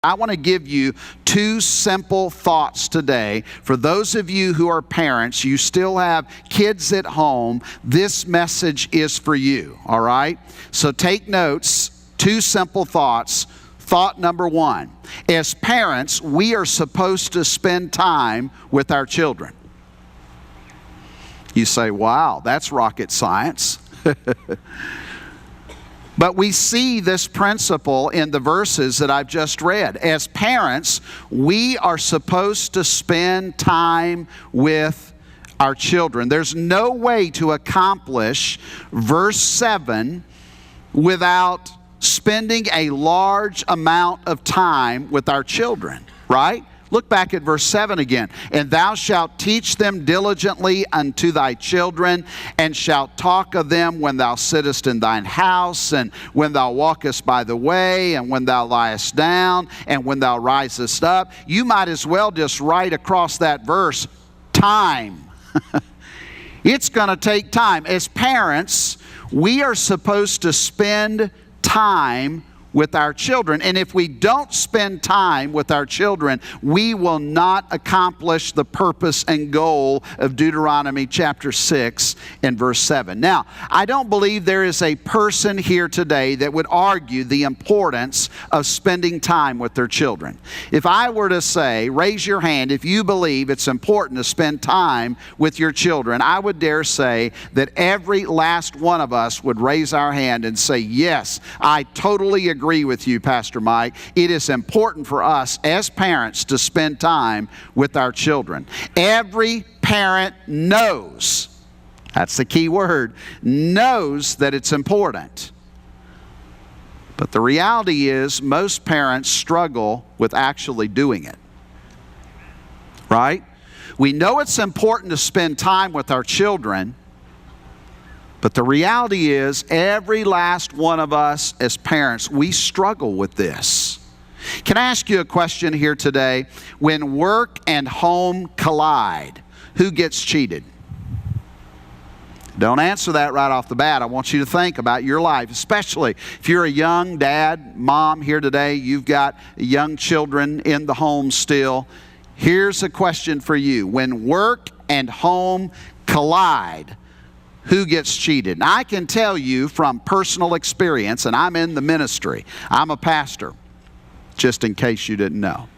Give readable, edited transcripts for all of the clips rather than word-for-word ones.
I want to give you two simple thoughts today. For those of you who are parents, you still have kids at home, this message is for you, all right? So take notes, two simple thoughts. Thought number one, as parents, we are supposed to spend time with our children. You say, wow, that's rocket science. But we see this principle in the verses that I've just read. As parents, we are supposed to spend time with our children. There's no way to accomplish verse 7 without spending a large amount of time with our children, right? Look back at verse 7 again. And thou shalt teach them diligently unto thy children, and shalt talk of them when thou sittest in thine house, and when thou walkest by the way, and when thou liest down, and when thou risest up. You might as well just write across that verse, time. It's going to take time. As parents, we are supposed to spend time with our children. And if we don't spend time with our children, we will not accomplish the purpose and goal of Deuteronomy chapter 6 and verse 7. Now, I don't believe there is a person here today that would argue the importance of spending time with their children. If I were to say, raise your hand if you believe it's important to spend time with your children, I would dare say that every last one of us would raise our hand and say, yes, I totally agree with you, Pastor Mike. It is important for us as parents to spend time with our children. Every parent knows, that's the key word, knows that it's important. But the reality is most parents struggle with actually doing it. Right? We know it's important to spend time with our children, but the reality is, every last one of us as parents, we struggle with this. Can I ask you a question here today? When work and home collide, who gets cheated? Don't answer that right off the bat. I want you to think about your life, especially if you're a young dad, mom here today, you've got young children in the home still. Here's a question for you. When work and home collide, who gets cheated? Now, I can tell you from personal experience, and I'm in the ministry. I'm a pastor, just in case you didn't know.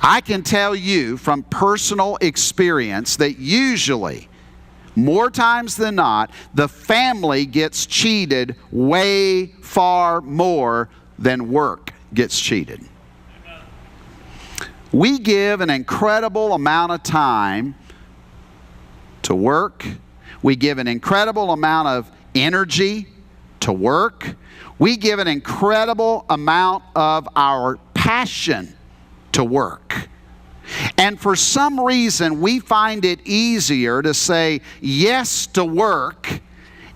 I can tell you from personal experience that usually, more times than not, the family gets cheated way far more than work gets cheated. We give an incredible amount of time to work. We give an incredible amount of energy to work. We give an incredible amount of our passion to work. And for some reason, we find it easier to say yes to work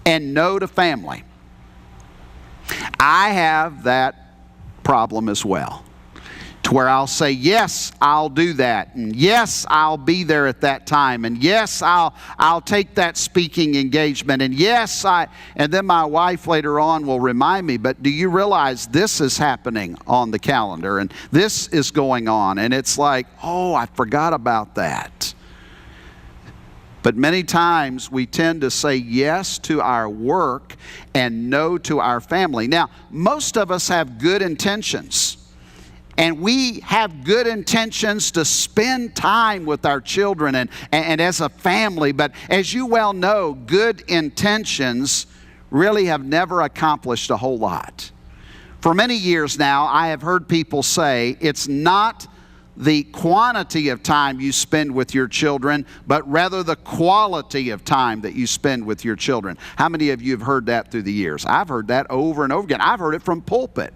and no to family. I have that problem as well. To where I'll say, yes, I'll do that. And yes, I'll be there at that time. And yes, I'll take that speaking engagement. And yes, and then my wife later on will remind me, but do you realize this is happening on the calendar? And this is going on. And it's like, oh, I forgot about that. But many times we tend to say yes to our work and no to our family. Now, most of us have good intentions. And we have good intentions to spend time with our children and as a family. But as you well know, good intentions really have never accomplished a whole lot. For many years now, I have heard people say it's not the quantity of time you spend with your children, but rather the quality of time that you spend with your children. How many of you have heard that through the years? I've heard that over and over again. I've heard it from pulpit.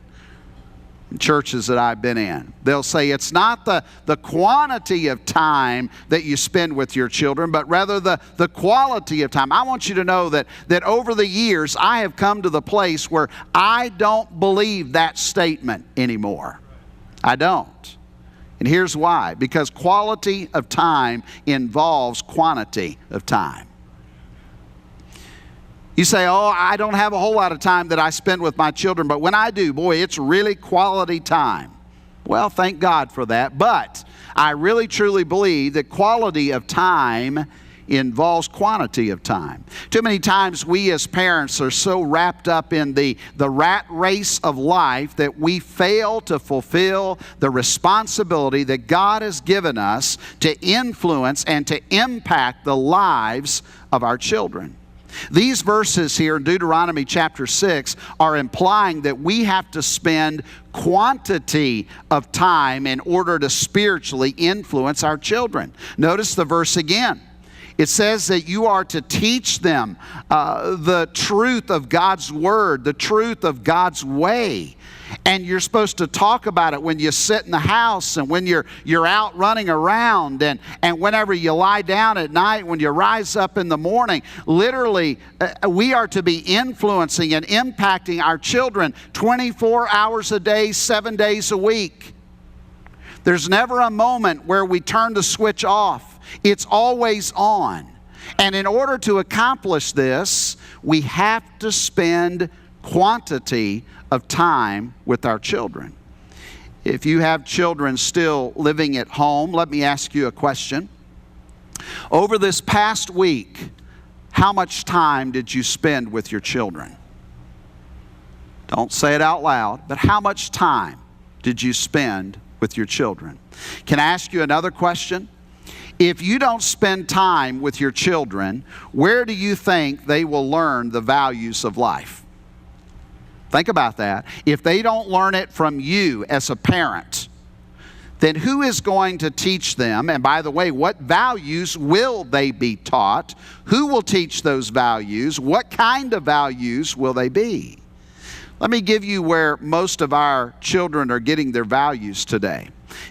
Churches that I've been in. They'll say it's not the quantity of time that you spend with your children, but rather the quality of time. I want you to know that over the years, I have come to the place where I don't believe that statement anymore. I don't. And here's why. Because quality of time involves quantity of time. You say, oh, I don't have a whole lot of time that I spend with my children, but when I do, boy, it's really quality time. Well, thank God for that. But I really truly believe that quality of time involves quantity of time. Too many times we as parents are so wrapped up in the rat race of life that we fail to fulfill the responsibility that God has given us to influence and to impact the lives of our children. These verses here in Deuteronomy chapter 6 are implying that we have to spend quantity of time in order to spiritually influence our children. Notice the verse again. It says that you are to teach them the truth of God's Word, the truth of God's way. And you're supposed to talk about it when you sit in the house and when you're out running around and whenever you lie down at night, when you rise up in the morning. Literally, we are to be influencing and impacting our children 24 hours a day, 7 days a week. There's never a moment where we turn the switch off. It's always on. And in order to accomplish this, we have to spend quantity of time with our children. If you have children still living at home, let me ask you a question. Over this past week, how much time did you spend with your children? Don't say it out loud, but how much time did you spend with your children? Can I ask you another question? If you don't spend time with your children, where do you think they will learn the values of life? Think about that. If they don't learn it from you as a parent, then who is going to teach them? And by the way, what values will they be taught? Who will teach those values? What kind of values will they be? Let me give you where most of our children are getting their values today.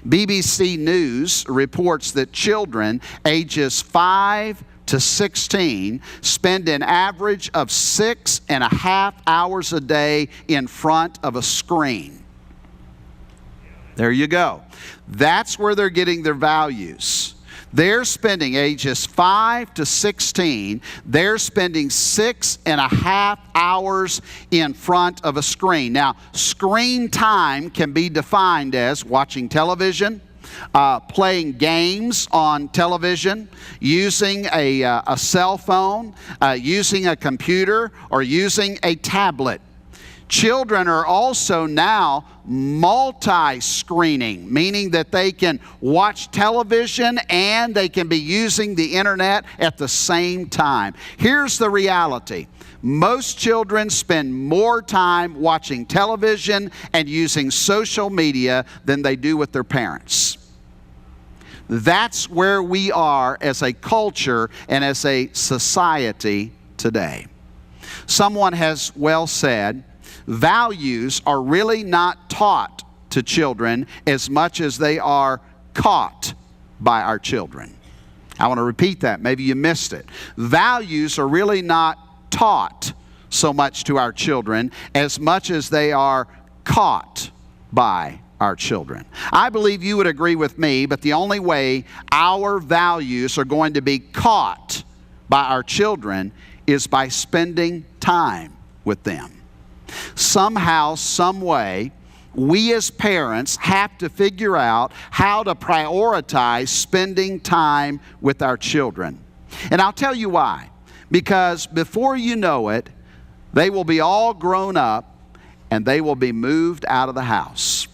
BBC News reports that children ages 5 to 16 spend an average of 6.5 hours a day in front of a screen. There you go. That's where they're getting their values. They're spending ages 5 to 16, they're spending 6.5 hours in front of a screen. Now, screen time can be defined as watching television, playing games on television, using a cell phone, using a computer, or using a tablet. Children are also now multi-screening, meaning that they can watch television and they can be using the internet at the same time. Here's the reality. Most children spend more time watching television and using social media than they do with their parents. That's where we are as a culture and as a society today. Someone has well said, values are really not taught to children as much as they are caught by our children. I want to repeat that. Maybe you missed it. Values are really not taught so much to our children as much as they are caught by our children. I believe you would agree with me, but the only way our values are going to be caught by our children is by spending time with them. Somehow, some way, we as parents have to figure out how to prioritize spending time with our children. And I'll tell you why. Because before you know it, they will be all grown up and they will be moved out of the house.